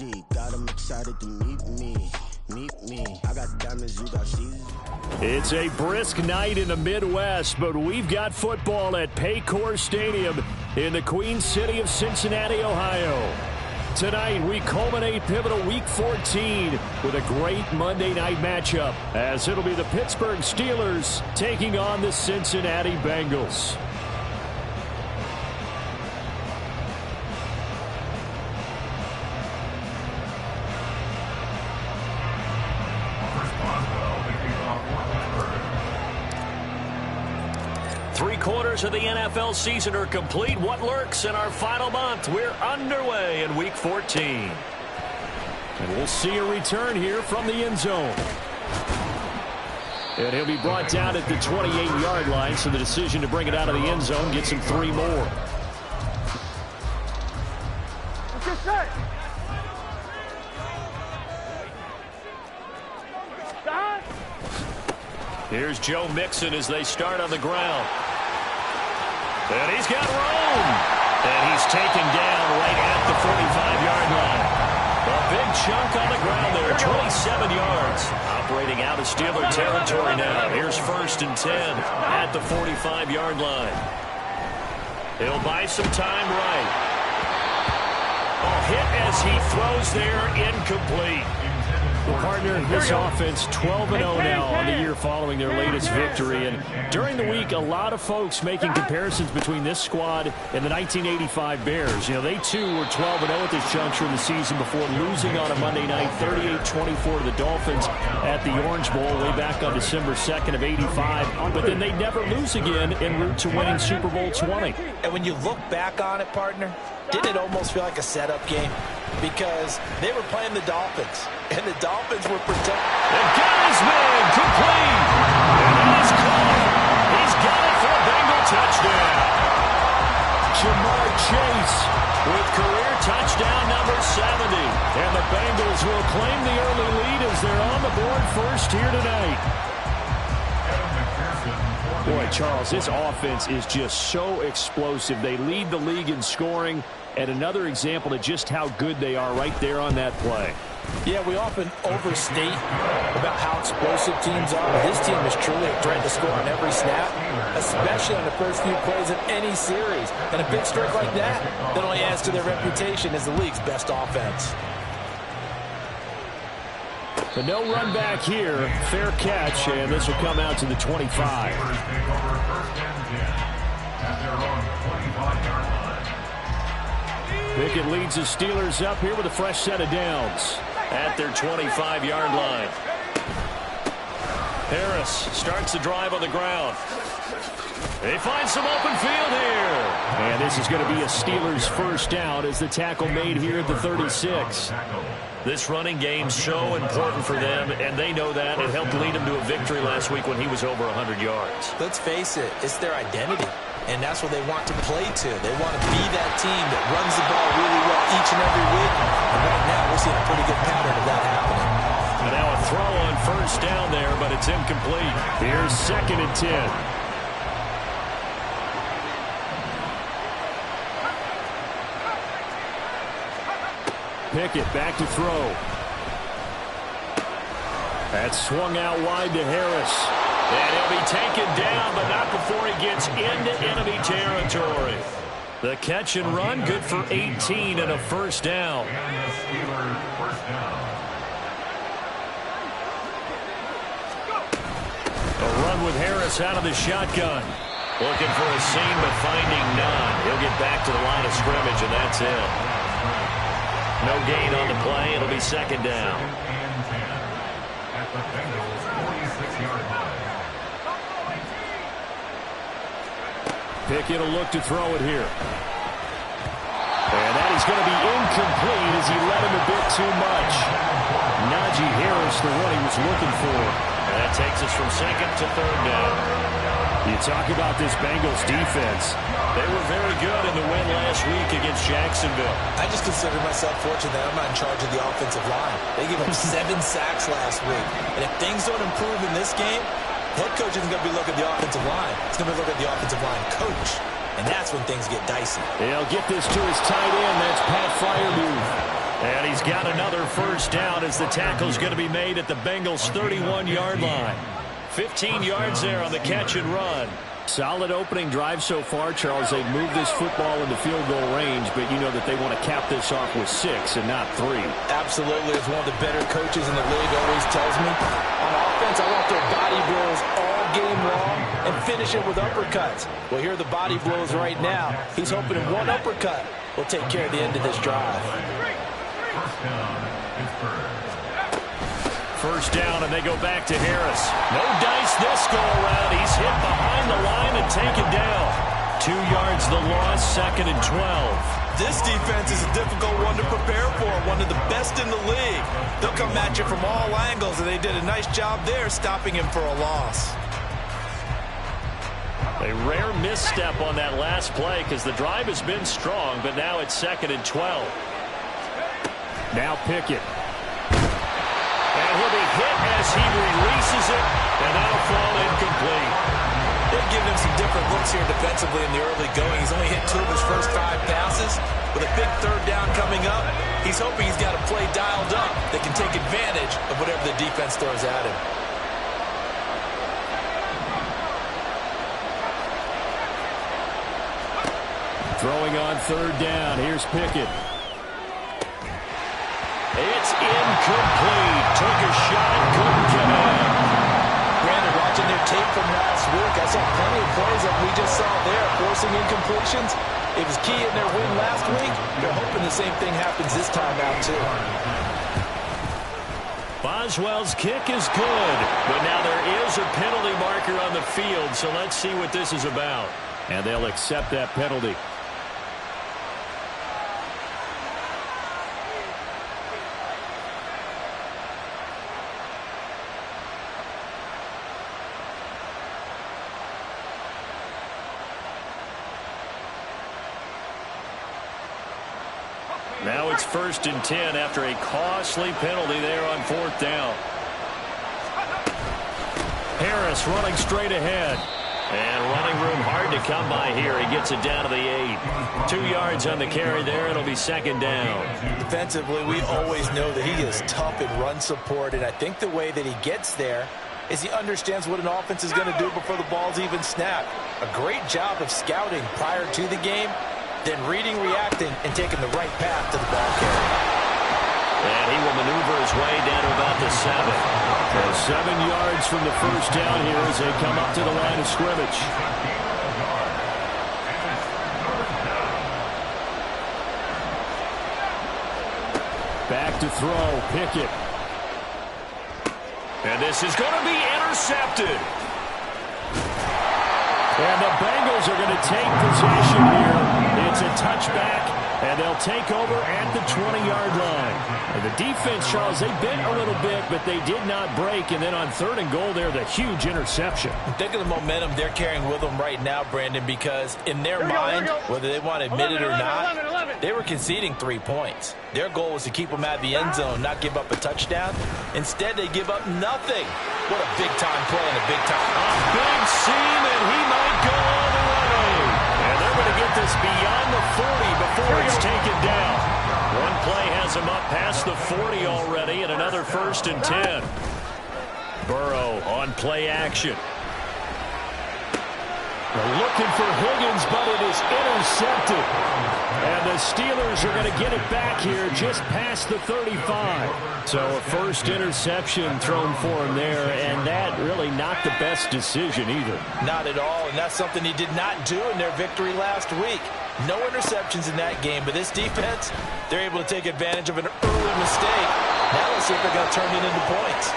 energy. Got them excited to meet me. Meet me. I got diamonds, you got seasons. It's a brisk night in the Midwest, but we've got football at Paycor Stadium in the Queen City of Cincinnati, Ohio. Tonight, we culminate pivotal Week 14 with a great Monday night matchup, as it'll be the Pittsburgh Steelers taking on the Cincinnati Bengals. Three-quarters of the NFL season are complete. What lurks in our final month? We're underway in Week 14. And we'll see a return here from the end zone. And he'll be brought down at the 28-yard line, so the decision to bring it out of the end zone gets him 3 more. Here's Joe Mixon as they start on the ground. And he's got room. And he's taken down right at the 45-yard line. A big chunk on the ground there, 27 yards. Operating out of Steeler territory now. Here's 1st and 10 at the 45-yard line. He'll buy some time right. A hit as he throws there, incomplete. Well, partner, this offense 12-0 now on the year following their latest victory. And during the week, a lot of folks making comparisons between this squad and the 1985 Bears. You know, they too were 12-0 at this juncture in the season before losing on a Monday night 38-24 to the Dolphins at the Orange Bowl way back on December 2nd of 85. But then they never lose again en route to winning Super Bowl 20. And when you look back on it, partner, didn't it almost feel like a setup game? Because they were playing the Dolphins, and the Dolphins were protected. And got his man complete. And that is caught. He's got it for a Bengal touchdown. Jamar Chase with career touchdown number 70. And the Bengals will claim the early lead as they're on the board first here tonight. Boy, Charles, this offense is just so explosive. They lead the league in scoring, and another example of just how good they are right there on that play. Yeah, we often overstate about how explosive teams are, but this team is truly a threat to score on every snap, especially on the first few plays of any series. And a big streak like that only adds to their reputation as the league's best offense. But no run back here. Fair catch, and this will come out to the 25. Pickett leads the Steelers up here with a fresh set of downs at their 25-yard line. Harris starts the drive on the ground. They find some open field here. And this is going to be a Steelers first down as the tackle made here at the 36. This running game's so important for them, and they know that. It helped lead them to a victory last week when he was over 100 yards. Let's face it, it's their identity, and that's what they want to play to. They want to be that team that runs the ball really well each and every week, and right now we're seeing a pretty good pattern of that happening. And now a throw on first down there, but it's incomplete. Here's 2nd and 10. Pickett back to throw. That's swung out wide to Harris. And he'll be taken down, but not before he gets into enemy territory. The catch and run, good for 18 and a first down. A run with Harris out of the shotgun. Looking for a seam, but finding none. He'll get back to the line of scrimmage, and that's it. No gain on the play. It'll be 2nd down. Pickett will look to throw it here. And that is going to be incomplete as he led him a bit too much. Najee Harris, the one he was looking for. And that takes us from 2nd to 3rd down. You talk about this Bengals defense. They were very good in the win last week against Jacksonville. I just consider myself fortunate that I'm not in charge of the offensive line. They gave up 7 sacks last week. And if things don't improve in this game, head coach isn't going to be looking at the offensive line. He's going to be looking at the offensive line coach. And that's when things get dicey. He'll get this to his tight end. That's Pat Freiermuth. And he's got another first down as the tackle's going to be made at the Bengals' 31-yard line. 15 yards there on the catch and run. Solid opening drive so far, Charles. They've moved this football into field goal range, but you know that they want to cap this off with 6 and not 3. Absolutely. As one of the better coaches in the league always tells me, on offense, I want their body blows all game long and finish it with uppercuts. Well, here are the body blows right now. He's hoping in one uppercut will take care of the end of this drive. First down, and they go back to Harris. No dice this go-around. He's hit behind the line and taken down. 2 yards the loss, 2nd and 12. This defense is a difficult one to prepare for, one of the best in the league. They'll come at you from all angles, and they did a nice job there stopping him for a loss. A rare misstep on that last play because the drive has been strong, but now it's 2nd and 12. Now Pickett. And he'll be hit as he releases it, and that'll fall incomplete. They've given him some different looks here defensively in the early going. He's only hit 2 of his first 5 passes. With a big 3rd down coming up, he's hoping he's got a play dialed up that can take advantage of whatever the defense throws at him. Throwing on 3rd down. Here's Pickett. It's incomplete. Took a shot, couldn't connect. Brandon, watching their tape from last week, I saw plenty of plays that we just saw there, forcing incompletions. It was key in their win last week. They're hoping the same thing happens this time out, too. Boswell's kick is good, but now there is a penalty marker on the field, so let's see what this is about. And they'll accept that penalty. Now it's 1st and 10 after a costly penalty there on 4th down. Harris running straight ahead. And running room hard to come by here. He gets it down to the 8. 2 yards on the carry there. It'll be 2nd down. Defensively, we always know that he is tough in run support, and I think the way that he gets there is he understands what an offense is going to do before the ball's even snapped. A great job of scouting prior to the game, then reading, reacting, and taking the right path to the ball carrier. And he will maneuver his way down to about the 7. So 7 yards from the first down here as they come up to the line of scrimmage. Back to throw, Pickett. And this is going to be intercepted. And the Bengals are going to take possession here. It's a touchback, and they'll take over at the 20-yard line. And the defense, Charles, they bent a little bit, but they did not break. And then on 3rd and goal there, the huge interception. Think of the momentum they're carrying with them right now, Brandon, because in their mind, whether they want to admit it or not, they were conceding 3 points. Their goal was to keep them at the end zone, not give up a touchdown. Instead, they give up nothing. What a big-time play and a big-time. A big seam, and he might go all the way. And they're going to get this beyond the 40 before it's taken down. One play has him up past the 40 already, and another 1st and 10. Burrow on play action. They're looking for Higgins, but it is intercepted. And the Steelers are going to get it back here just past the 35. So a first interception thrown for him there, and that really not the best decision either. Not at all, and that's something he did not do in their victory last week. No interceptions in that game, but this defense, they're able to take advantage of an early mistake. Now let's see if they're going to turn it into points.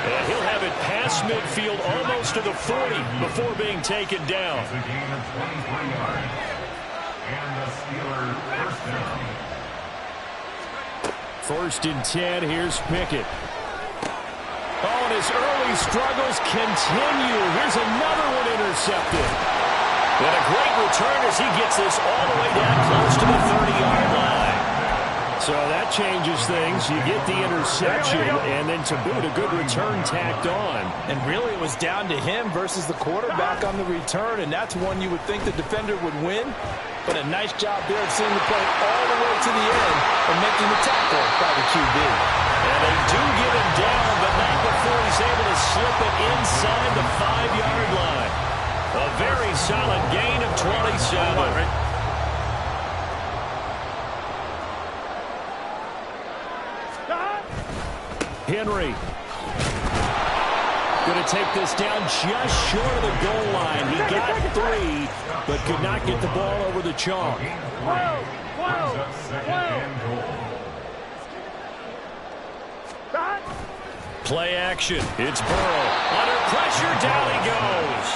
And he'll have it past midfield almost to the 40 before being taken down. First and 10, here's Pickett. Oh, and his early struggles continue. Here's another one intercepted. And a great return as he gets this all the way down close to the 30-yard line. So that changes things. You get the interception, and then to boot, a good return tacked on. And really, it was down to him versus the quarterback on the return, and that's one you would think the defender would win. But a nice job there of seeing the play all the way to the end and making the tackle by the QB. And they do get him down, but not before he's able to slip it inside the 5-yard line. A very solid gain of 27. Henry going to take this down just short of the goal line. He got 3, but could not get the ball over the chalk. Play action. It's Burrow. Under pressure, down he goes.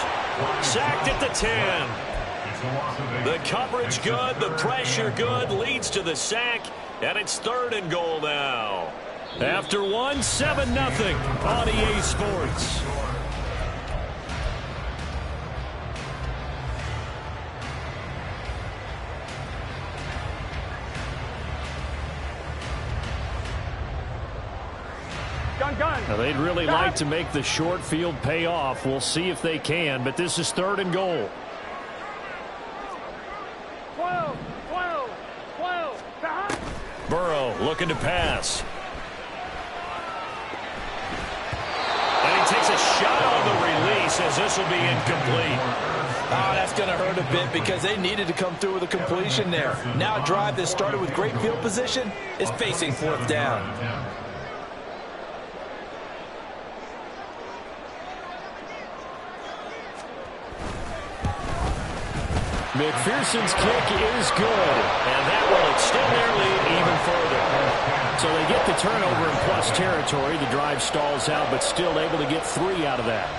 Sacked at the 10. The coverage good, the pressure good, leads to the sack, and it's 3rd and goal now. After 1, 7-0 on EA Sports. Now they'd really like to make the short field pay off. We'll see if they can, but this is 3rd and goal. 12. Burrow looking to pass. And he takes a shot on the release as this will be incomplete. Oh, that's going to hurt a bit because they needed to come through with a completion there. Now a drive that started with great field position is facing 4th down. McPherson's kick is good, and that will extend their lead even further. So they get the turnover in plus territory. The drive stalls out, but still able to get 3 out of that.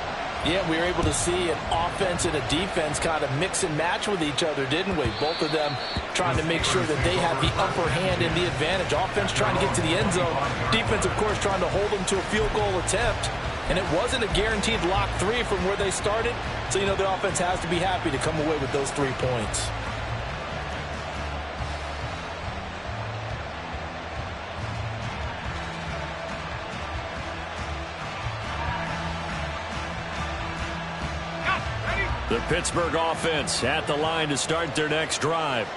Yeah, we were able to see an offense and a defense kind of mix and match with each other, didn't we? Both of them trying to make sure that they have the upper hand and the advantage. Offense trying to get to the end zone. Defense, of course, trying to hold them to a field goal attempt. And it wasn't a guaranteed lock 3 from where they started. So, you know, the offense has to be happy to come away with those 3 points. The Pittsburgh offense at the line to start their next drive.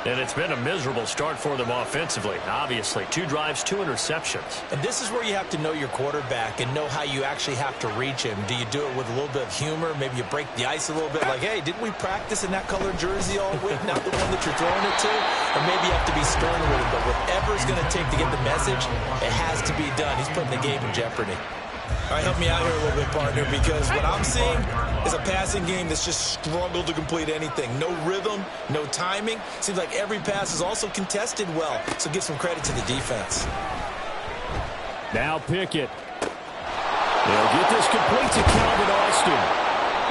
And it's been a miserable start for them offensively. Obviously, 2 drives, 2 interceptions. And this is where you have to know your quarterback and know how you actually have to reach him. Do you do it with a little bit of humor? Maybe you break the ice a little bit like, hey, didn't we practice in that colored jersey all week? Not the one that you're throwing it to? Or maybe you have to be stern with it. But whatever it's going to take to get the message, it has to be done. He's putting the game in jeopardy. All right, help me out here a little bit, partner, because what I'm seeing is a passing game that's just struggled to complete anything. No rhythm, no timing. Seems like every pass is also contested well, so give some credit to the defense. Now Pickett. They'll get this complete to Calvin Austin.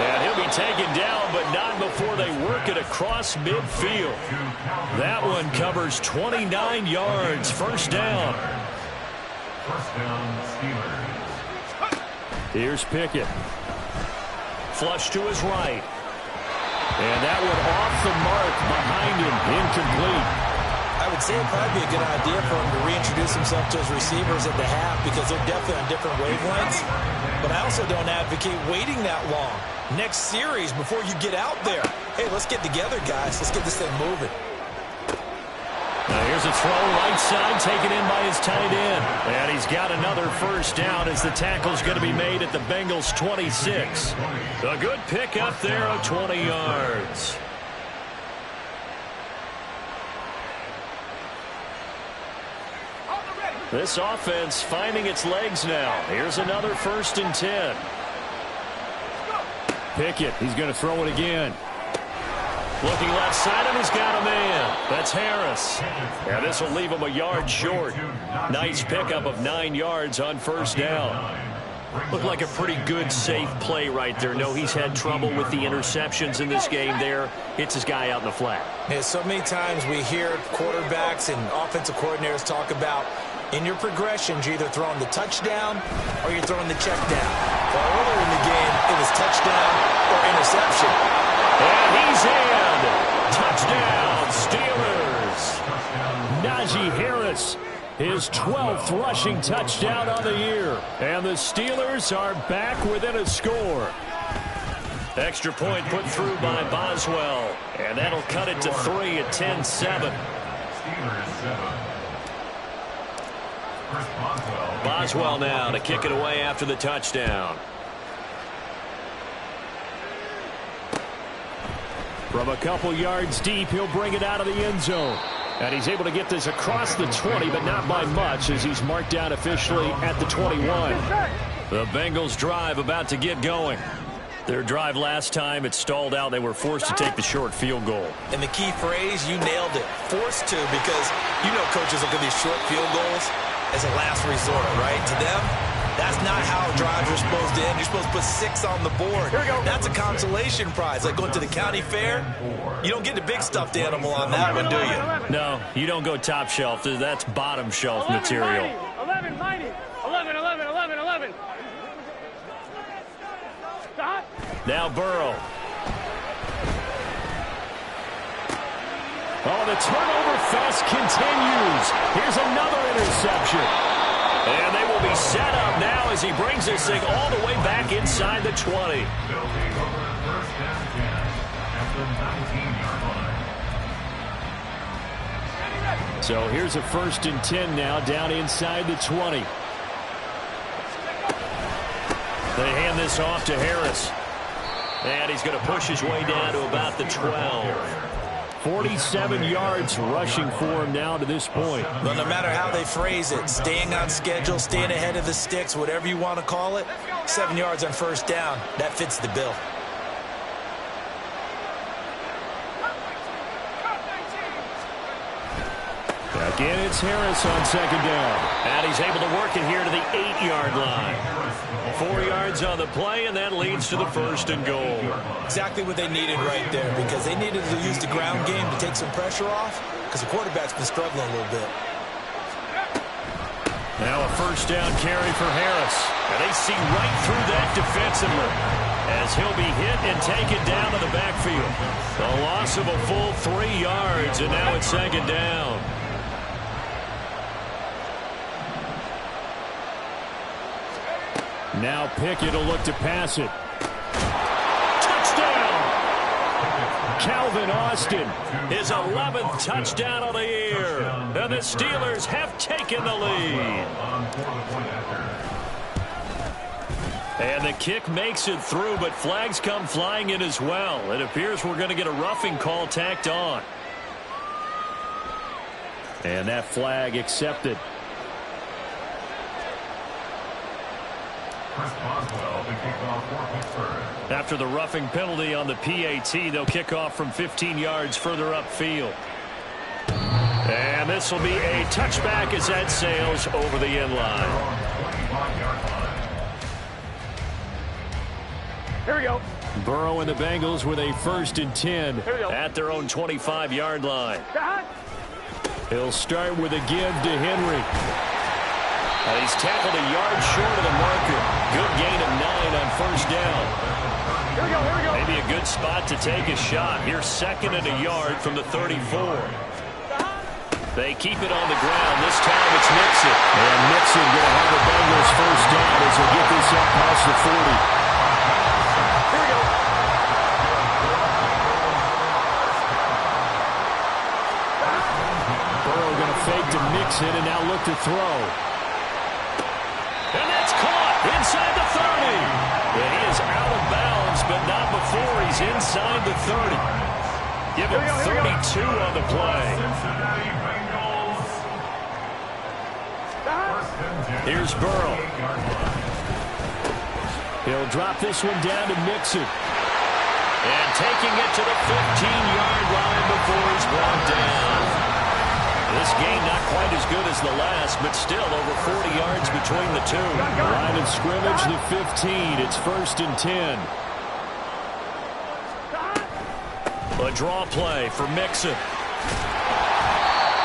And he'll be taken down, but not before they work it across midfield. That one covers 29 yards. First down. First down, Steelers. Here's Pickett. Flush to his right. And that one off the mark behind him. Incomplete. I would say it'd probably be a good idea for him to reintroduce himself to his receivers at the half because they're definitely on different wavelengths. But I also don't advocate waiting that long. Next series before you get out there. Hey, let's get together, guys. Let's get this thing moving. Now here's a throw right side taken in by his tight end. And he's got another first down as the tackle's going to be made at the Bengals 26. A good pick up there of 20 yards. This offense finding its legs now. Here's another 1st and 10. Pickett, he's going to throw it again. Looking left side, and he's got a man. That's Harris. And this will leave him a yard short. Nice pickup of 9 yards on first down. Looked like a pretty good, safe play right there. No, he's had trouble with the interceptions in this game there. Hits his guy out in the flat. Yeah, so many times we hear quarterbacks and offensive coordinators talk about in your progressions, you're either throwing the touchdown or you're throwing the check down. Well, earlier in the game, it was touchdown or interception. And he's in. Touchdown, Steelers. Najee Harris, his 12th rushing touchdown on the year. And the Steelers are back within a score. Extra point put through by Boswell. And that'll cut it to 3 at 10-7. Steelers 7. Boswell now to kick it away after the touchdown. From a couple yards deep, he'll bring it out of the end zone. And he's able to get this across the 20, but not by much, as he's marked down officially at the 21. The Bengals drive about to get going. Their drive last time, it stalled out. They were forced to take the short field goal. And the key phrase, you nailed it. Forced to, because you know coaches look at these short field goals as a last resort, right? To them, that's not how drives are supposed to end. You're supposed to put 6 on the board. That's a consolation prize, like going to the county fair. You don't get the big stuffed animal on that one, do you? No, you don't go top shelf. That's bottom shelf material. 11, 90, 11, 11, 11, 11. Stop. Now Burrow. Oh, the turnover fest continues. Here's another interception. And they will be set up now as he brings this thing all the way back inside the 20. So here's a 1st and 10 now down inside the 20. They hand this off to Harris. And he's going to push his way down to about the 12. 47 yards rushing for him now to this point. Well, no matter how they phrase it, staying on schedule, staying ahead of the sticks, whatever you want to call it, 7 yards on 1st down, that fits the bill. Again, it's Harris on 2nd down. And he's able to work it here to the 8-yard line. 4 yards on the play, and that leads to the 1st and goal. Exactly what they needed right there, because they needed to use the ground game to take some pressure off, because the quarterback's been struggling a little bit. Now a 1st down carry for Harris. And they see right through that defensively as he'll be hit and taken down to the backfield. A loss of a full 3 yards, and now it's 2nd down. Now Pickett will look to pass it. Touchdown! Calvin Austin, his 11th touchdown of the year. And the Steelers have taken the lead. And the kick makes it through, but flags come flying in as well. It appears we're going to get a roughing call tacked on. And that flag accepted. After the roughing penalty on the PAT, they'll kick off from 15 yards further upfield. And this will be a touchback as that sails over the end line. Here we go. Burrow and the Bengals with a 1st and 10 at their own 25-yard line. He'll start with a give to Henry. And he's tackled a yard short of the marker. Good gain of 9 on 1st down. Here we go, here we go. Maybe a good spot to take a shot. Here's 2nd and a yard from the 34. They keep it on the ground. This time it's Mixon. And Mixon going to have the Bengals 1st down as they get this up past the 40. Here we go. Burrow going to fake to Mixon and now look to throw. And that's caught inside the 30. And he is out of bounds, but not before he's inside the 30. Give him 32 on the play. Here's Burrow. He'll drop this one down to Mixon. And taking it to the 15-yard line before he's brought down. This game not quite as good as the last, but still over 40 yards between the two. Line of scrimmage, the 15. It's 1st and 10. A draw play for Mixon.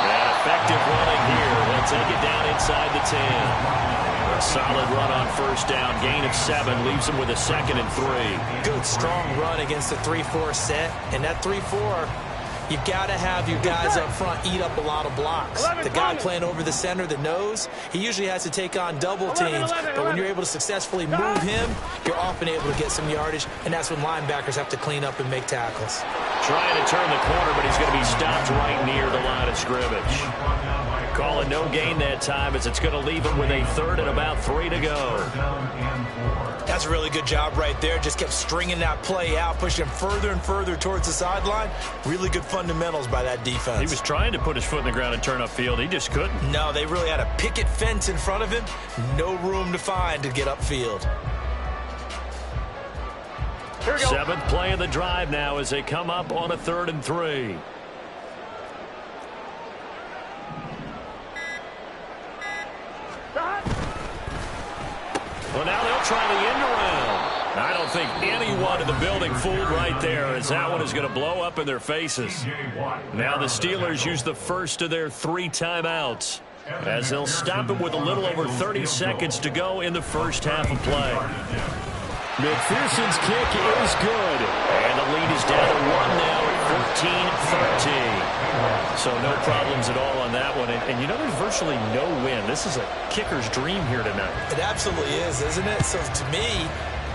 And effective running here. They'll take it down inside the 10. A solid run on 1st down. Gain of 7 leaves him with a 2nd and 3. Good, strong run against the 3-4 set. And that 3-4, You got to have your guys up front eat up a lot of blocks. The guy playing over the center, the nose, he usually has to take on double teams. But when you're able to successfully move him, you're often able to get some yardage, and that's when linebackers have to clean up and make tackles. Trying to turn the corner, but he's going to be stopped right near the line of scrimmage. Calling no gain that time as it's going to leave him with a third and about 3 to go. That's a really good job right there. Just kept stringing that play out, pushing him further and further towards the sideline. Really good fundamentals by that defense. He was trying to put his foot in the ground and turn upfield. He just couldn't. No, they really had a picket fence in front of him. No room to find to get upfield. Here we go. 7th play of the drive now as they come up on a 3rd and 3. Well, now they'll try the end around. I don't think anyone in the building fooled right there, as that one is going to blow up in their faces. Now the Steelers use the first of their 3 timeouts, as they'll stop it with a little over 30 seconds to go in the first half of play. McPherson's kick is good. And the lead is down to 1 now at 14-13. So no problems at all on that one. And you know, there's virtually no wind. This is a kicker's dream here tonight. It absolutely is, isn't it? So to me,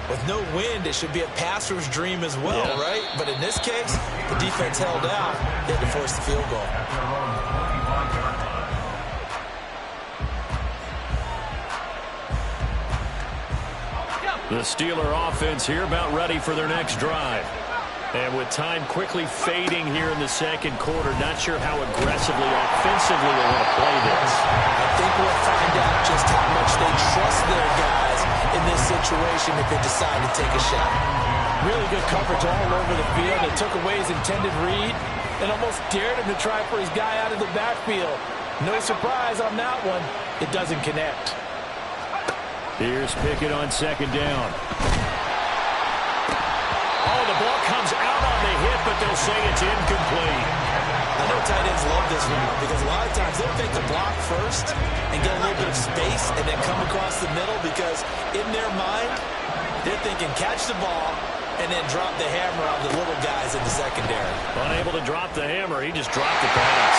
with no wind, it should be a passer's dream as well, right? But in this case, the defense held out. They had to force the field goal. The Steeler offense here about ready for their next drive. And with time quickly fading here in the second quarter, not sure how aggressively, offensively they want to play this. I think we'll find out just how much they trust their guys in this situation if they decide to take a shot. Really good coverage all over the field. It took away his intended read and almost dared him to try for his guy out of the backfield. No surprise on that one. It doesn't connect. Here's Pickett on 2nd down. Oh, the ball comes out on the hit, but they'll say it's incomplete. I know tight ends love this route because a lot of times they'll take the block first and get a little bit of space and then come across the middle because in their mind, they're thinking catch the ball and then drop the hammer on the little guys in the secondary. Unable to drop the hammer, he just dropped the pass.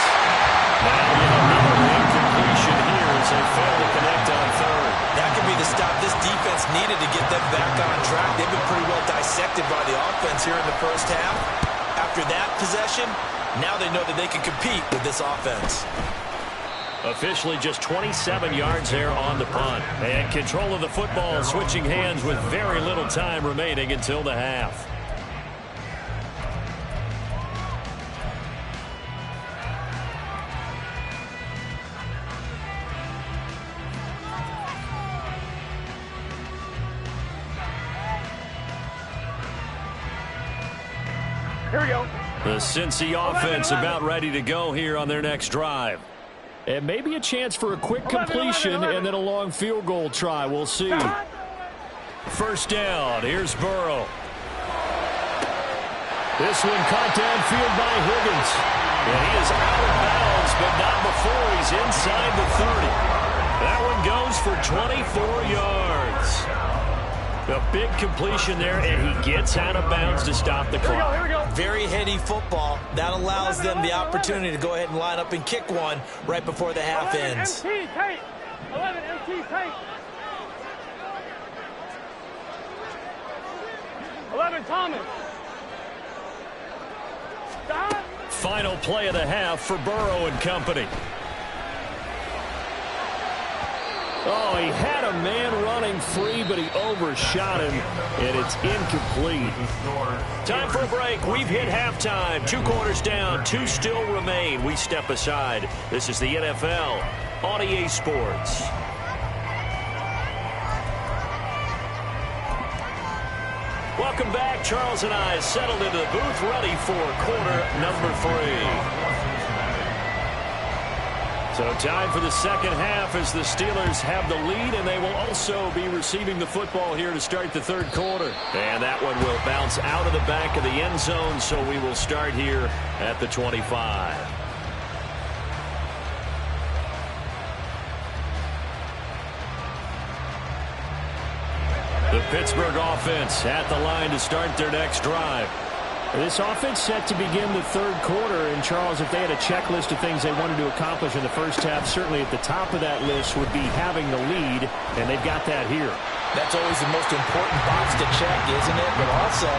Now another incompletion here as they fail to connect on 3rd. That could be the stop this defense needed to get them back on track. They've been pretty well dissected by the offense here in the first half. After that possession, now they know that they can compete with this offense. Officially just 27 yards there on the punt. And control of the football switching hands with very little time remaining until the half. Here we go. The Cincy offense about ready to go here on their next drive. And maybe a chance for a quick completion and then a long field goal try. We'll see. First down. Here's Burrow. This one caught downfield by Higgins. And he is out of bounds, but not before he's inside the 30. That one goes for 24 yards. A big completion there, and he gets out of bounds to stop the clock. Here we go. Very heady football. That allows them the opportunity to go ahead and line up and kick one right before the half 11 ends. MT tape. 11 MT tape. 11 Thomas. Stop. Final play of the half for Burrow and company. Oh, he had a man running free, but he overshot him, and it's incomplete. Time for a break. We've hit halftime. 2 quarters down, 2 still remain. We step aside. This is the NFL on EA Sports. Welcome back. Charles and I settled into the booth, ready for quarter number 3. So time for the second half as the Steelers have the lead, and they will also be receiving the football here to start the 3rd quarter. And that one will bounce out of the back of the end zone, so we will start here at the 25. The Pittsburgh offense at the line to start their next drive. This offense set to begin the third quarter. And, Charles, if they had a checklist of things they wanted to accomplish in the first half, certainly at the top of that list would be having the lead, and they've got that here. That's always the most important box to check, isn't it? But also,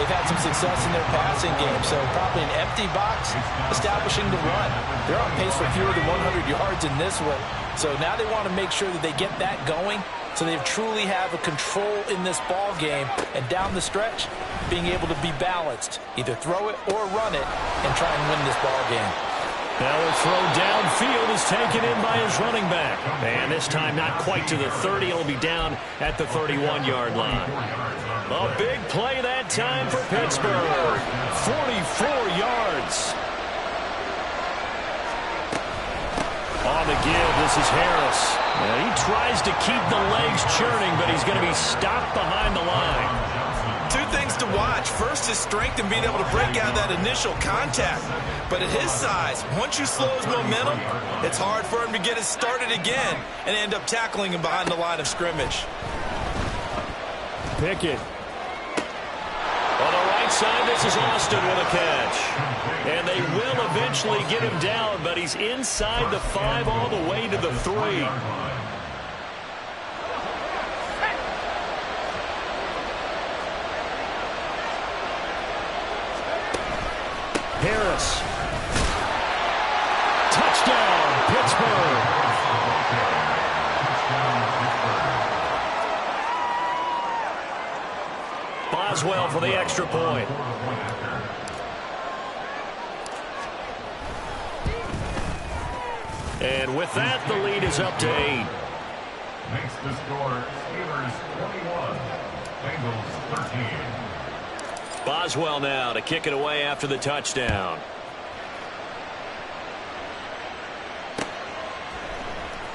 they've had some success in their passing game, so probably an empty box establishing the run. They're on pace for fewer than 100 yards in this one, so now they want to make sure that they get that going so they truly have a control in this ball game, and down the stretch, being able to be balanced. Either throw it or run it and try and win this ball game. Now the throw downfield is taken in by his running back. And this time not quite to the 30. It'll be down at the 31-yard line. A big play that time for Pittsburgh. 44 yards. On the give, this is Harris. He tries to keep the legs churning, but he's going to be stopped behind the line. Two things to watch. First, his strength and being able to break out that initial contact. But at his size, once you slow his momentum, it's hard for him to get it started again and end up tackling him behind the line of scrimmage. Pickett. On the right side, this is Austin with a catch. And they will eventually get him down, but he's inside the 5 all the way to the 3. Harris. Touchdown, Pittsburgh. Boswell for the extra point. And with that, the lead is up to 8. Makes the score Steelers 21, Bengals 13. Boswell now to kick it away after the touchdown.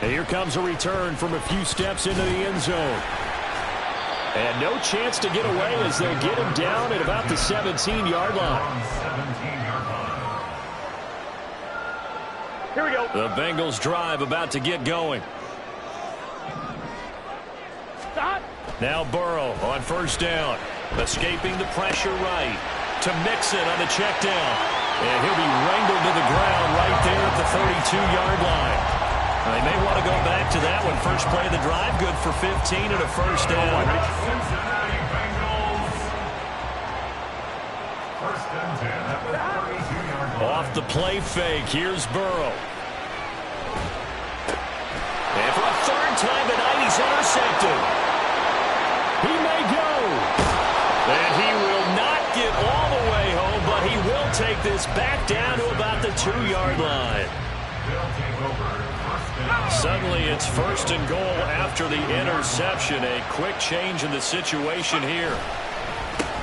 And here comes a return from a few steps into the end zone. And no chance to get away as they'll get him down at about the 17-yard line. Here we go. The Bengals drive about to get going. Stop. Now Burrow on first down. Escaping the pressure right to Mixon on the check down. And he'll be wrangled to the ground right there at the 32-yard line. They may want to go back to that one. First play of the drive, good for 15 and a first down. Cincinnati Bengals. First and 10 at the 32-yard line. Off the play fake, here's Burrow. And for a third time tonight, he's intercepted. He may go. And he will not get all the way home, but he will take this back down to about the 2-yard line. They'll take over. Suddenly it's first and goal after the interception. A quick change in the situation here.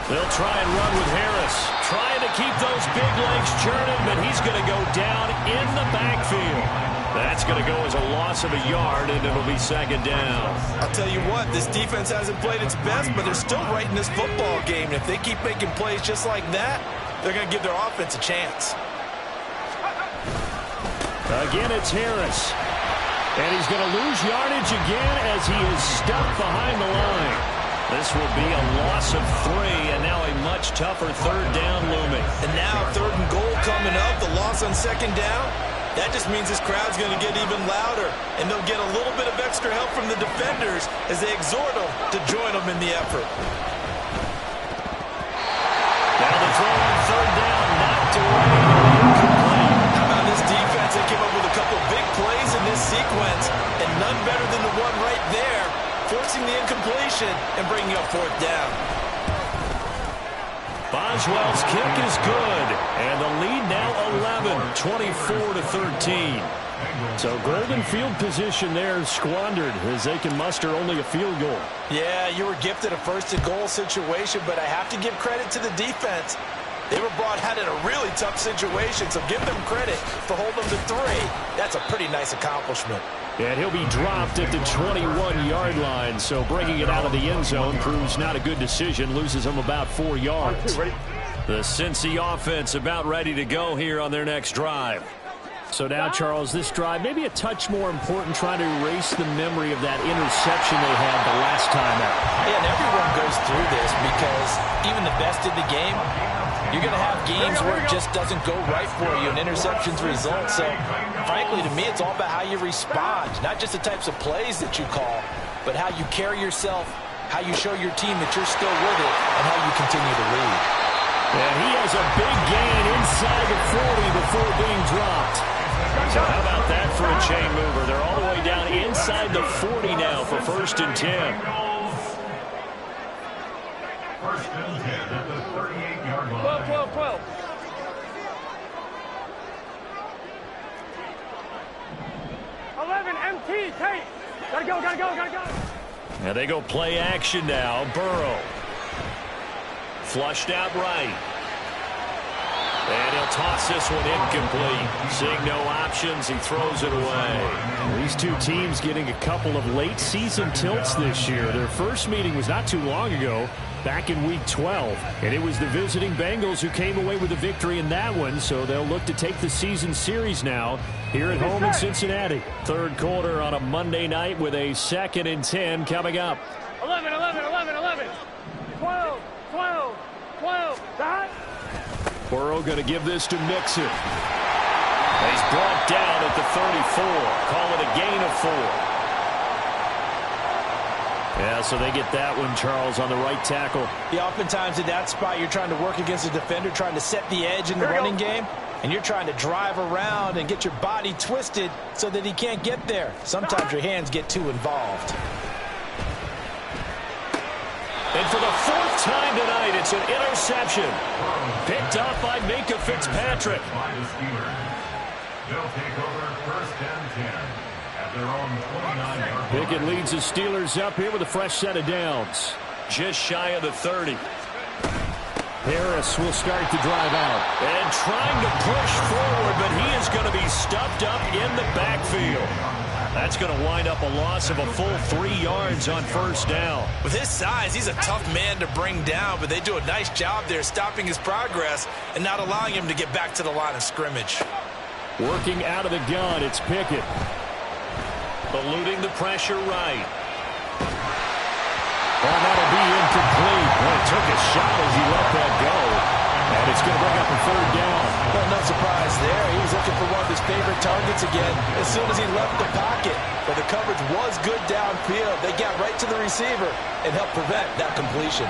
They'll try and run with Harris. Trying to keep those big legs churning, but he's going to go down in the backfield. That's going to go as a loss of a yard, and it'll be second down. I'll tell you what, this defense hasn't played its best, but they're still right in this football game. And if they keep making plays just like that, they're going to give their offense a chance. Again, it's Harris. And he's going to lose yardage again as he is stuck behind the line. This will be a loss of 3, and now a much tougher third down looming. And now third and goal coming up, the loss on second down. That just means this crowd's going to get even louder, and they'll get a little bit of extra help from the defenders as they exhort them to join them in the effort. Now the throw on third down, knocked away. Incomplete. How about this defense? They came up with a couple big plays in this sequence, and none better than the one right there, forcing the incompletion and bringing up fourth down. Boswell's kick is good, and the lead now 11, 24-13. So golden field position there squandered as they can muster only a field goal. Yeah, you were gifted a first and goal situation, but I have to give credit to the defense. They were brought out in a really tough situation, so give them credit for holding them to 3. That's a pretty nice accomplishment. And he'll be dropped at the 21-yard line, so bringing it out of the end zone proves not a good decision, loses him about 4 yards. The Cincy offense about ready to go here on their next drive. So now, Charles, this drive maybe a touch more important, trying to erase the memory of that interception they had the last time out. Yeah, and everyone goes through this because even the best in the game, you're going to have games where it just doesn't go right for you and interceptions result. So, frankly, to me, it's all about how you respond, not just the types of plays that you call, but how you carry yourself, how you show your team that you're still with it, and how you continue to lead. And he has a big gain inside the 40 before being dropped. So how about that for a chain mover? They're all the way down inside the 40 now for 1st and 10. 1st and 10 at the 38-yard line. 12. 11, MT, tape. Gotta go. Now they go play action now. Burrow. Flushed out right. And he'll toss this one incomplete. Seeing no options, he throws it away. These two teams getting a couple of late season tilts this year. Their first meeting was not too long ago, back in Week 12. And it was the visiting Bengals who came away with the victory in that one, so they'll look to take the season series now here at home in Cincinnati. Third quarter on a Monday night with a 2nd and 10 coming up. 11. 12. Dot. Burrow going to give this to Mixon. He's brought down at the 34. Call it a gain of 4. Yeah, so they get that one, Charles, on the right tackle. Yeah, oftentimes in that spot, you're trying to work against a defender, trying to set the edge in the running game, and you're trying to drive around and get your body twisted so that he can't get there. Sometimes your hands get too involved. And for the 4th time tonight, it's an interception. Picked up by Minkah Fitzpatrick. They'll take over 1st and 10 at their own 29-yard line. Pickett leads the Steelers up here with a fresh set of downs. Just shy of the 30. Harris will start to drive out. And trying to push forward, but he is going to be stuffed up in the backfield. That's going to wind up a loss of a full 3 yards on 1st down. With his size, he's a tough man to bring down, but they do a nice job there stopping his progress and not allowing him to get back to the line of scrimmage. Working out of the gun, it's Pickett. Eluding the pressure right. Oh, that'll be incomplete. Well, he took a shot as he let that go. And it's going to bring up a 3rd down. Well, no surprise there. He was looking for one of his favorite targets again as soon as he left the pocket. But the coverage was good downfield. They got right to the receiver and helped prevent that completion.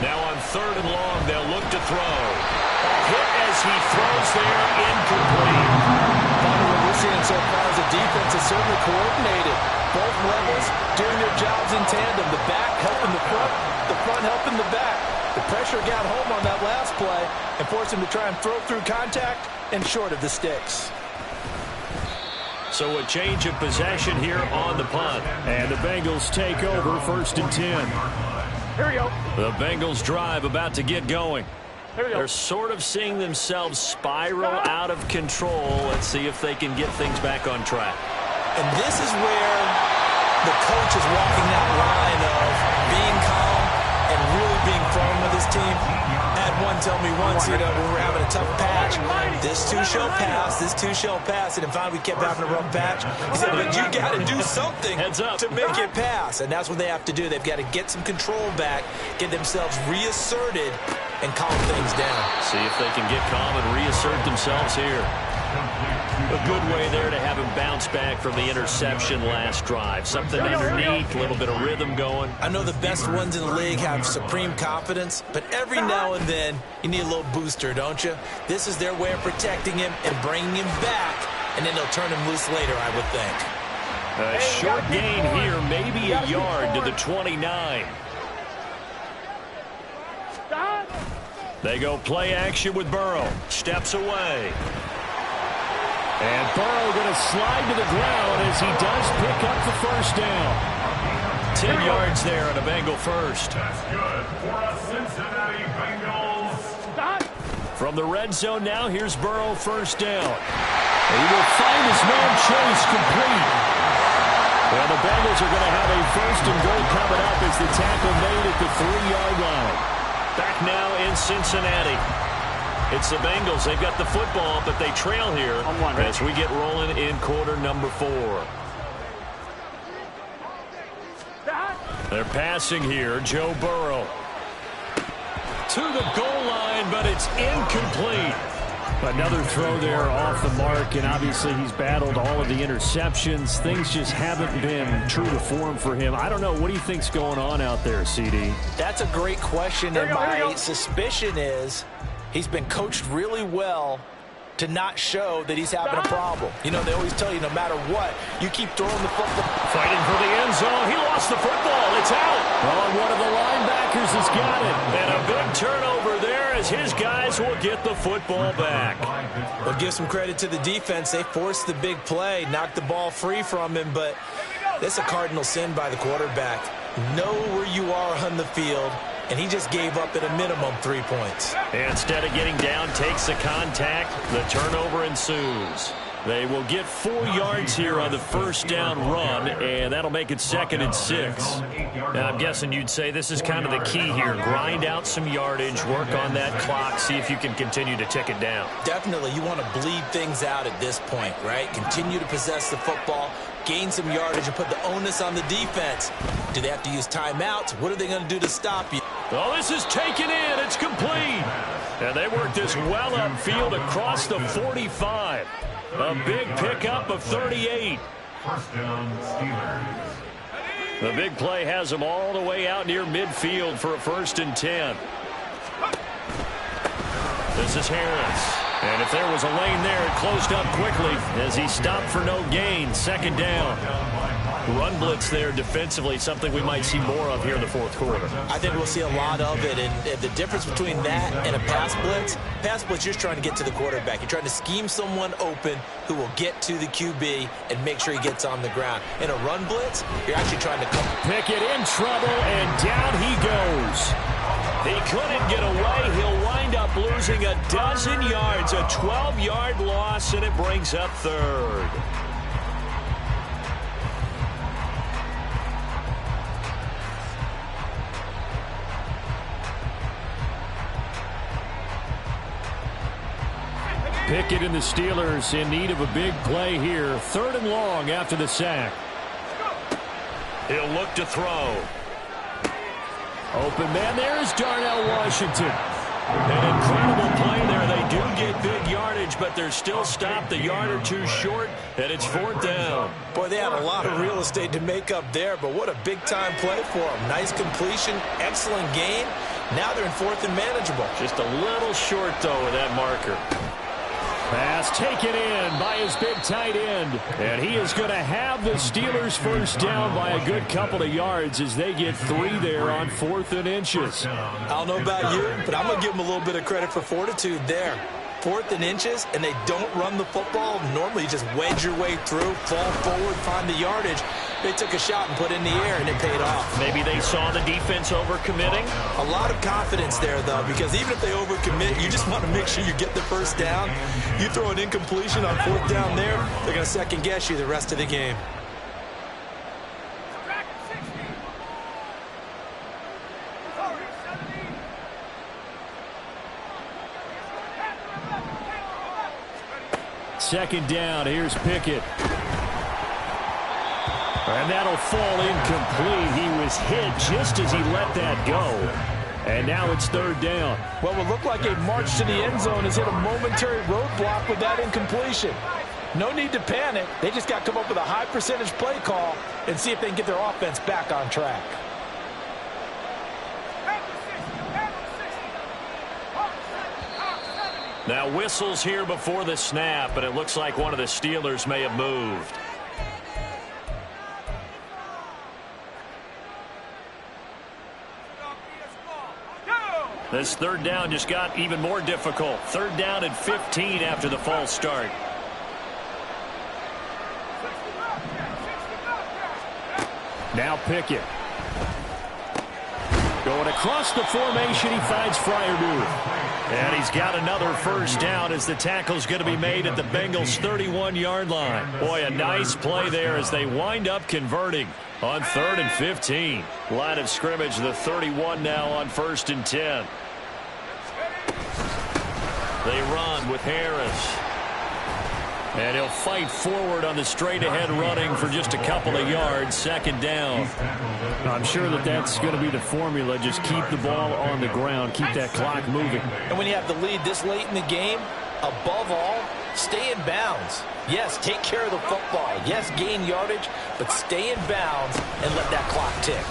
Now on 3rd and long, they'll look to throw. Hit as he throws there, incomplete. What we're seeing so far is the defense is certainly coordinated. Both levels doing their jobs in tandem. The back helping the front helping the back. The pressure got home on that last play and forced him to try and throw through contact and short of the sticks. So a change of possession here on the punt. And the Bengals take over 1st and 10. Here we go. The Bengals drive about to get going. Here we go. They're sort of seeing themselves spiral out of control. Let's see if they can get things back on track. And this is where the coach is walking that line of being calm and really being firm with his team. Had one tell me once, when we're having a tough patch, this too shall pass. And finally we kept having a rough patch. He said, but you got to do something to make it pass. And that's what they have to do. They've got to get some control back, get themselves reasserted, and calm things down. See if they can get calm and reassert themselves here. A good way there to have him bounce back from the interception last drive. Something underneath, a little bit of rhythm going. I know the best ones in the league have supreme confidence, but every now and then you need a little booster, don't you? This is their way of protecting him and bringing him back, and then they'll turn him loose later, I would think. A short gain here, maybe a yard to the 29. They go play action with Burrow. Steps away. And Burrow going to slide to the ground as he does pick up the 1st down. 10 yards there on a Bengal first. That's good for a Cincinnati Bengals. From the red zone now, here's Burrow 1st down. He will find his man Chase complete. Well, the Bengals are going to have a first and goal coming up as the tackle made at the 3-yard line. Back now in Cincinnati. It's the Bengals. They've got the football, but they trail here as we get rolling in quarter number 4. They're passing here. Joe Burrow to the goal line, but it's incomplete. Another throw there off the mark, and obviously he's battled all of the interceptions. Things just haven't been true to form for him. I don't know. What do you think's going on out there, CD? That's a great question, and my suspicion is he's been coached really well to not show that he's having a problem. You know, they always tell you no matter what, you keep throwing the football. Fighting for the end zone. He lost the football. It's out. Well, one of the linebackers has got it. And a big turnover there as his guys will get the football back. Well, give some credit to the defense. They forced the big play, knocked the ball free from him, but that's a cardinal sin by the quarterback. Know where you are on the field, and he just gave up at a minimum 3 points. Instead of getting down, takes the contact. The turnover ensues. They will get 4 yards here on the first down run, and that'll make it 2nd and 6. Now, I'm guessing you'd say this is kind of the key here. Grind out some yardage, work on that clock, see if you can continue to tick it down. Definitely, you want to bleed things out at this point, right? Continue to possess the football, gain some yardage, and put the onus on the defense. Do they have to use timeouts? What are they going to do to stop you? Oh, this is taken in. It's complete. And they work this well upfield across the 45. A big pickup of 38. First down, Steelers. The big play has them all the way out near midfield for a 1st and 10. This is Harris. And if there was a lane there, it closed up quickly as he stopped for no gain. 2nd down. Run blitz there defensively, something we might see more of here in the 4th quarter. I think we'll see a lot of it, and the difference between that and a pass blitz, you're just trying to get to the quarterback. You're trying to scheme someone open who will get to the QB and make sure he gets on the ground. In a run blitz, you're actually trying to come. Pickett in trouble, and down he goes. He couldn't get away. He'll wind up losing a dozen yards, a 12-yard loss, and it brings up 3rd. Pickett and the Steelers in need of a big play here. 3rd and long after the sack. He'll look to throw. Open man there is Darnell Washington. An incredible play there. They do get big yardage, but they're still stopped a yard or 2 short, and it's 4th down. Boy, they had a lot of real estate to make up there, but what a big-time play for them. Nice completion, excellent gain. Now they're in 4th and manageable. Just a little short, though, with that marker. Pass taken in by his big tight end. And he is going to have the Steelers first down by a good couple of yards as they get 3 there on 4th and inches. I don't know about you, but I'm going to give them a little bit of credit for fortitude there. 4th and inches, and they don't run the football. Normally, you just wedge your way through, fall forward, find the yardage. They took a shot and put it in the air, and it paid off. Maybe they saw the defense overcommitting. A lot of confidence there, though, because even if they overcommit, you just want to make sure you get the first down. You throw an incompletion on 4th down there, they're going to second-guess you the rest of the game. Second down, here's Pickett. And that'll fall incomplete. He was hit just as he let that go. And now it's 3rd down. Well, it would look like a march to the end zone has hit a momentary roadblock with that incompletion. No need to panic. They just got to come up with a high percentage play call and see if they can get their offense back on track. Now whistles here before the snap, but it looks like one of the Steelers may have moved. This 3rd down just got even more difficult. 3rd down and 15 after the false start. Now Pickett. Going across the formation, he finds Freiermuth. And he's got another first down as the tackle's going to be made at the Bengals' 31-yard line. Boy, a nice play there as they wind up converting on 3rd and 15. Line of scrimmage, the 31 now on 1st and 10. They run with Harris. And he'll fight forward on the straight-ahead running for just a couple of yards, 2nd down. I'm sure that that's going to be the formula. Just keep the ball on the ground, keep that clock moving. And when you have the lead this late in the game, above all, stay in bounds. Yes, take care of the football. Yes, gain yardage, but stay in bounds and let that clock tick.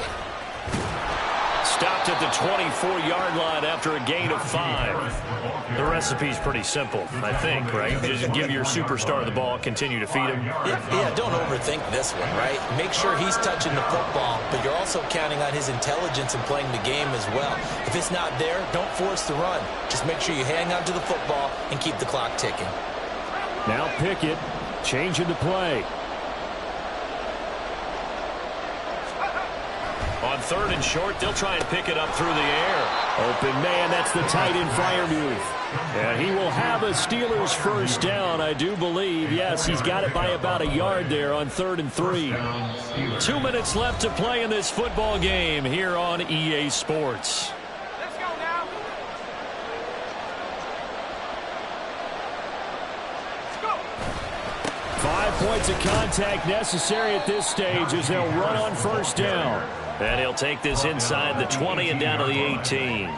Stopped at the 24-yard line after a gain of 5. The recipe's pretty simple, I think, right? Just give your superstar the ball, continue to feed him. Yeah, don't overthink this one, right? Make sure he's touching the football, but you're also counting on his intelligence in playing the game as well. If it's not there, don't force the run. Just make sure you hang on to the football and keep the clock ticking. Now Pickett, changing the play. On 3rd and short, they'll try and pick it up through the air. Open man, that's the tight end flyer move. And he will have a Steelers first down, I do believe. Yes, he's got it by about a yard there on 3rd and 3. 2 minutes left to play in this football game here on EA Sports. Let's go now. Let's go. 5 points of contact necessary at this stage as they'll run on 1st down. And he'll take this inside the 20 and down to the 18.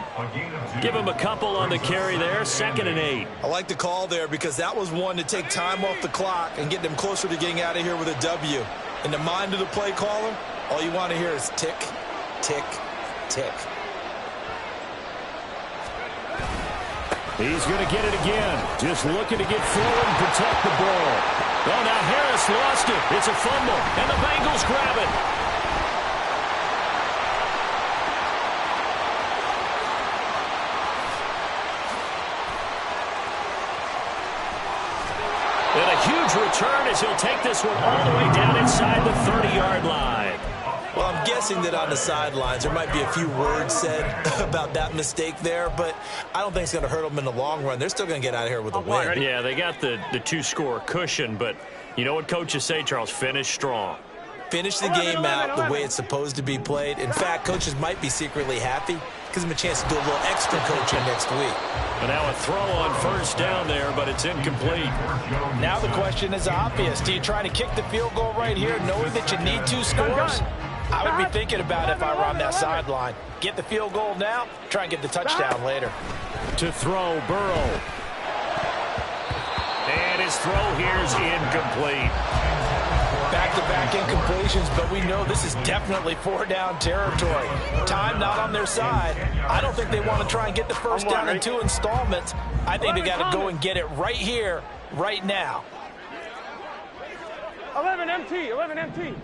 Give him a couple on the carry there, 2nd and 8. I like the call there because that was one to take time off the clock and get them closer to getting out of here with a W. In the mind of the play caller, all you want to hear is tick, tick, tick. He's going to get it again. Just looking to get forward and protect the ball. Oh, now Harris lost it. It's a fumble, and the Bengals grab it. And a huge return as he'll take this one all the way down inside the 30-yard line. Well, I'm guessing that on the sidelines there might be a few words said about that mistake there, but I don't think it's going to hurt them in the long run. They're still going to get out of here with a win. Yeah, they got the 2-score cushion, but you know what coaches say, Charles? Finish strong. Finish the game out the way it's supposed to be played. In fact, coaches might be secretly happy. Gives them a chance to do a little extra coaching next week. And now a throw on 1st down there, but it's incomplete. Now the question is obvious. Do you try to kick the field goal right here knowing that you need 2 scores? I would be thinking about it if I were on that sideline. Get the field goal now, try and get the touchdown later. To throw, Burrow. And his throw here is incomplete. Back-to-back incompletions, but we know this is definitely 4-down territory. Time not on their side. I don't think they want to try and get the first down in 2 installments. I think they got to go and get it right here, right now. 11 MT, 11 MT.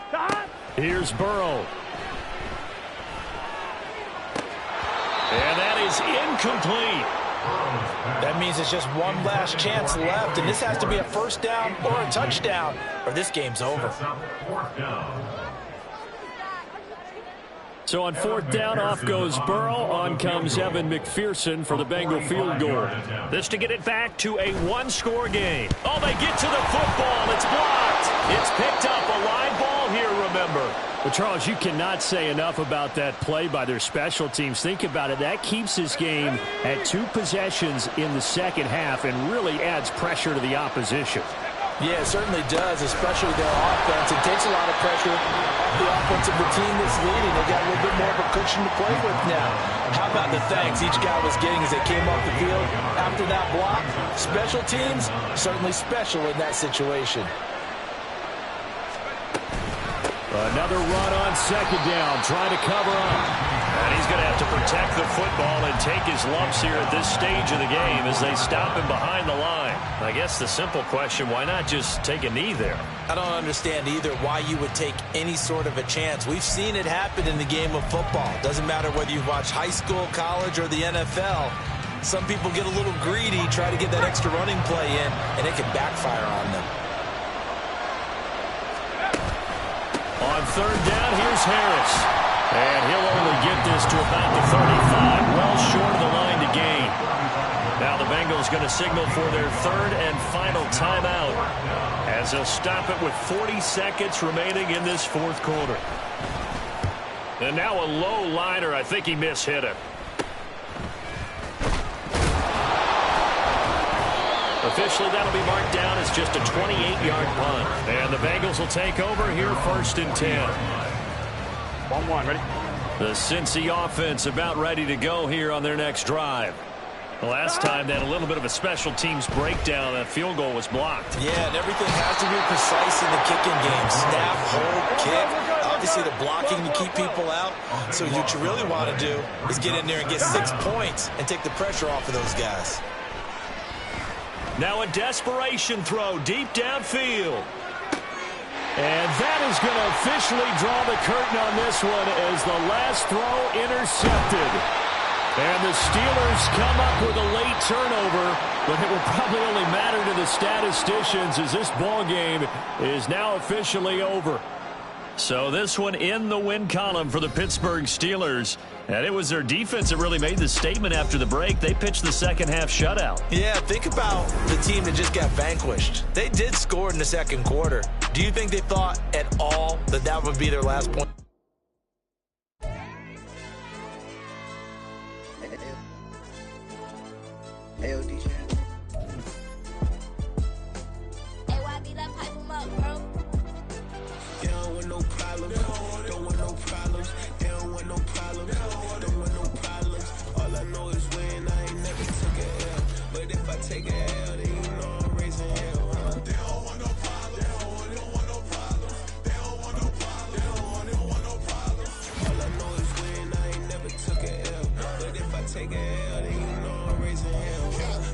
Stop. Here's Burrow. And that is incomplete. That means it's just one last chance left, and this has to be a first down or a touchdown, or this game's over. So on 4th down, off goes Burrow. On comes Evan McPherson for the Bengal field goal. This to get it back to a 1-score game. Oh, they get to the football. It's blocked. It's picked up. A live ball here, remember. Well, Charles, you cannot say enough about that play by their special teams. Think about it. That keeps this game at 2 possessions in the 2nd half and really adds pressure to the opposition. Yeah, it certainly does, especially their offense. It takes a lot of pressure off the offense of the team that's leading. They got a little bit more of a cushion to play with now. How about the thanks each guy was getting as they came off the field after that block? Special teams, certainly special in that situation. Another run on 2nd down, trying to cover up. And he's going to have to protect the football and take his lumps here at this stage of the game as they stop him behind the line. I guess the simple question, why not just take a knee there? I don't understand either why you would take any sort of a chance. We've seen it happen in the game of football. Doesn't matter whether you watch high school, college, or the NFL. Some people get a little greedy, try to get that extra running play in, and it can backfire on them. On 3rd down, here's Harris. And he'll only get this to about the 35, well short of the line to gain. Now the Bengals going to signal for their third and final timeout as they'll stop it with 40 seconds remaining in this fourth quarter. And now a low liner. I think he mishit it. Officially, that'll be marked down as just a 28-yard punt. And the Bengals will take over here, 1st and 10. 1-1, ready? The Cincy offense about ready to go here on their next drive. The last time they had a little bit of a special teams breakdown. That field goal was blocked. Yeah, and everything has to be precise in the kicking game. Snap, hold, kick. Obviously, the blocking to keep people out. So what you really want to do is get in there and get 6 points and take the pressure off of those guys. Now a desperation throw deep downfield. And that is going to officially draw the curtain on this one as the last throw intercepted. And the Steelers come up with a late turnover, but it will probably only matter to the statisticians as this ball game is now officially over. So this one in the win column for the Pittsburgh Steelers. And it was their defense that really made the statement after the break. They pitched the second half shutout. Yeah, think about the team that just got vanquished. They did score in the second quarter. Do you think they thought at all that that would be their last point? Hey, DJ. Hey, YB, let pipe him up, bro. They don't want no problems. Don't want no problems. They don't want no problems. Don't want no problems. All I know is win. I ain't never took a L. But if I take a L, then you know I'm raising hell. They don't want no problems. They don't want no problems. They don't want no problems. They don't want no problems. All I know is win. I ain't never took a L. But if I take a L, then you know I'm raising hell.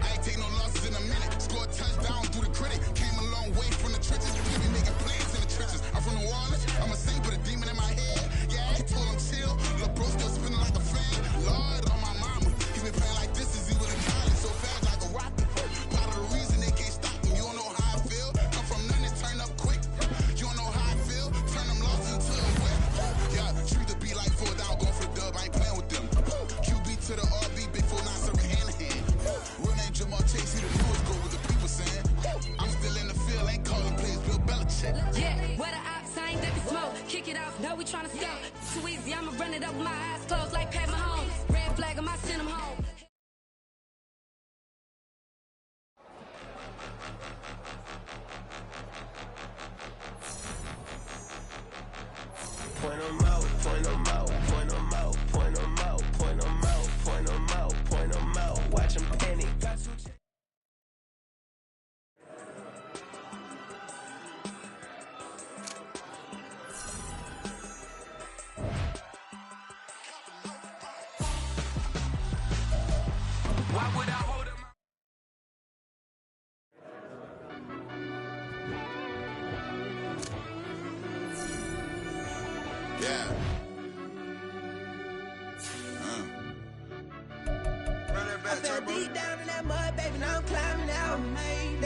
I ain't take no losses in a minute. Scored touchdown through the critic. Came a long way from the trenches. Be making plays in the trenches. I'm from New Orleans. I'm a saint with a demon in my head. Yeah, I told him chill. Lil' bro still spinning like a fan. Lord on my mama. He been playing like this since he was in college. So fast like a rocket. Part of the reason they can't stop him. You don't know how I feel. Come from nothing, turn up quick. You don't know how I feel. Turn them losses into a win. Yeah, treat the beat like 4 down. Going for the dub. I ain't playing with them. QB to the RB. Big 4-9 serving hand to hand. Real name Jamal Chase. He the newest goal with the people saying. I'm still in the field. Ain't calling plays. Bill Belichick. Yeah, where the ops, I ain't that smoke. Kick it off, no, we tryna score. Too easy, I'ma run it up with my eyes closed like Pat Mahomes. Red flag, I'ma send him home. Point 'em out, point 'em out, point 'em out, point 'em out, point 'em out, point 'em out, point 'em out. Watch 'em panic. Got to why would I hold him? Yeah. Run that back, turbo. Deep down in that mud, baby, now I'm climbing out.